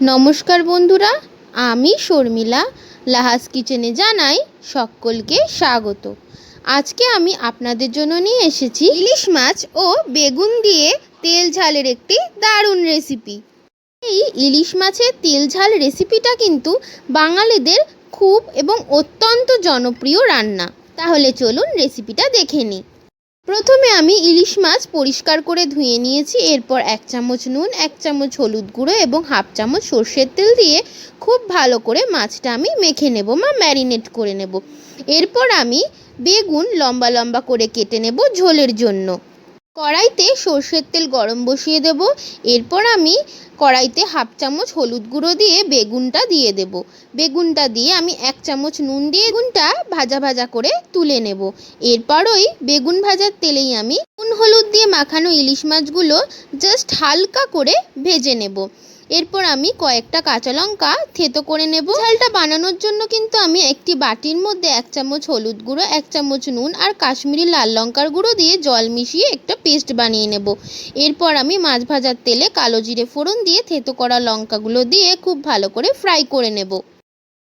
নমস্কার বন্ধুরা, আমি শর্মিলা লাহাস কিচেনে জানাই সকলকে স্বাগত। আজকে আমি আপনাদের জন্য নিয়ে এসেছি ইলিশ মাছ ও বেগুন দিয়ে তেল ঝালের একটি দারুণ রেসিপি। এই ইলিশ মাছের তেল ঝাল রেসিপিটা কিন্তু বাঙালিদের খুব এবং অত্যন্ত জনপ্রিয় রান্না। তাহলে চলুন রেসিপিটা দেখে নিই। প্রথমে আমি ইলিশ মাছ পরিষ্কার করে ধুয়ে নিয়েছি। এরপর 1 চামচ নুন, 1 চামচ হলুদ গুঁড়ো এবং 1/2 চামচ সর্ষের তেল দিয়ে খুব ভালো করে মাছটা আমি মেখে নেব বা ম্যারিনেট করে নেব। এরপর আমি বেগুন লম্বা লম্বা করে কেটে নেব ঝোলের জন্য। কড়াইতে সর্ষের তেল গরম বসিয়ে দেব। এরপর আমি কড়াইতে 1/2 চামচ হলুদ গুঁড়ো দিয়ে বেগুনটা দিয়ে দেব। বেগুনটা দিয়ে আমি 1 চামচ নুন দিয়ে বেগুনটা ভাজা ভাজা করে তুলে নেব। এরপর ওই বেগুন ভাজার তেলেই আমি নুন হলুদ দিয়ে মাখানো ইলিশ মাছগুলো জাস্ট হালকা করে ভেজে নেব। এরপর আমি কয়েকটা কাঁচা লঙ্কা থেতো করে নেব। ঝালটা বানানোর জন্য কিন্তু আমি একটি বাটির মধ্যে 1 চামচ হলুদ গুঁড়ো, 1 চামচ নুন আর কাশ্মীরি লাল লঙ্কার গুঁড়ো দিয়ে জল মিশিয়ে একটা পেস্ট বানিয়ে নেব। এরপর আমি মাছ ভাজার তেলে কালো জিরে ফোড়ন দিয়ে থেতো করা লঙ্কাগুলো দিয়ে খুব ভালো করে ফ্রাই করে নেব।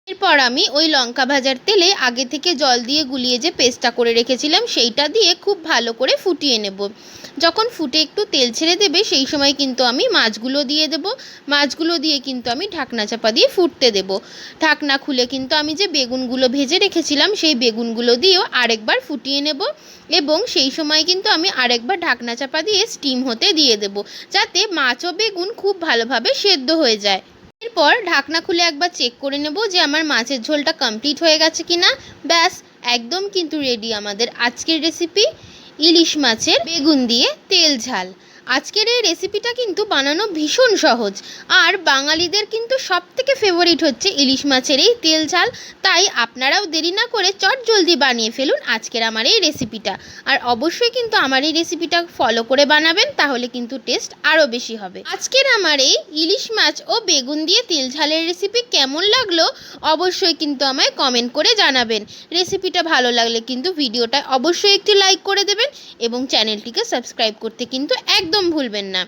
এরপর আমি ওই লঙ্কা ভাজার তেলে আগে থেকে জল দিয়ে গুলিয়ে যে পেস্টটা করে রেখেছিলাম সেইটা দিয়ে খুব ভালো করে ফুটিয়ে নেব। যখন ফুটে একটু তেল ছেড়ে দেবে সেই সময় কিন্তু আমি মাছগুলো দিয়ে দেব। মাছগুলো দিয়ে কিন্তু আমি ঢাকনা চাপা দিয়ে ফুটতে দেব। ঢাকনা খুলে কিন্তু আমি যে বেগুনগুলো ভেজে রেখেছিলাম সেই বেগুনগুলো দিয়েও আরেকবার ফুটিয়ে নেব এবং সেই সময় কিন্তু আমি আরেকবার ঢাকনা চাপা দিয়ে স্টিম হতে দিয়ে দেব, যাতে মাছ ও বেগুন খুব ভালোভাবে সেদ্ধ হয়ে যায়। এরপর ঢাকনা খুলে একবার চেক করে নেব যে আমার মাছের ঝোলটা কমপ্লিট হয়ে গেছে কিনা। ব্যাস, একদম কিন্তু রেডি আমাদের আজকের রেসিপি ইলিশ মাছের বেগুন দিয়ে তেল ঝাল। আজকের এই রেসিপিটা কিন্তু বানানো ভীষণ সহজ, আর বাঙালিদের কিন্তু সবথেকে ফেভারিট হচ্ছে ইলিশ মাছের এই তেল ঝাল। তাই আপনারাও দেরি না করে চটজলদি বানিয়ে ফেলুন আজকের আমার এই রেসিপিটা। আর অবশ্যই কিন্তু আমার এই রেসিপিটা ফলো করে বানাবেন, তাহলে কিন্তু টেস্ট আরও বেশি হবে। আজকের আমার এই ইলিশ মাছ ও বেগুন দিয়ে তেল ঝালের রেসিপি কেমন লাগলো অবশ্যই কিন্তু আমায় কমেন্ট করে জানাবেন। রেসিপিটা ভালো লাগলে কিন্তু ভিডিওটা অবশ্যই একটি লাইক করে দেবেন এবং চ্যানেলটিকে সাবস্ক্রাইব করতে কিন্তু একদম ভুলবেন না।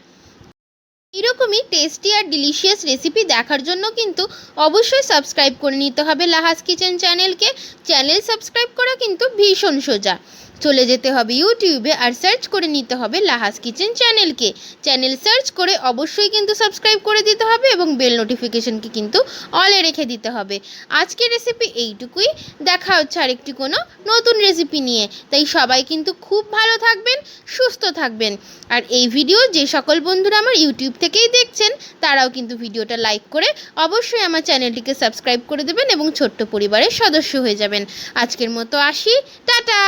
এরকমই টেস্টি আর ডিলিশিয়াস রেসিপি দেখার জন্য কিন্তু অবশ্যই সাবস্ক্রাইব করে নিতে হবে লাহাস কিচেন চ্যানেলকে। চ্যানেল সাবস্ক্রাইব করা কিন্তু ভীষণ সোজা। চলে যেতে হবে ইউটিউবে আর সার্চ করে নিতে হবে লাহাস কিচেন চ্যানেলকে। চ্যানেল সার্চ করে অবশ্যই কিন্তু সাবস্ক্রাইব করে দিতে হবে এবং বেল নোটিফিকেশনকে কিন্তু অলে রেখে দিতে হবে। আজকের রেসিপি এইটুকুই। দেখা হচ্ছে আরেকটি কোনো নতুন রেসিপি নিয়ে। তাই সবাই কিন্তু খুব ভালো থাকবেন, সুস্থ থাকবেন। আর এই ভিডিও যে সকল বন্ধুরা আমার ইউটিউব থেকেই দেখছেন তারাও কিন্তু ভিডিওটা লাইক করে অবশ্যই আমার চ্যানেলটিকে সাবস্ক্রাইব করে দেবেন এবং ছোট্ট পরিবারের সদস্য হয়ে যাবেন। আজকের মতো আসি, টাটা।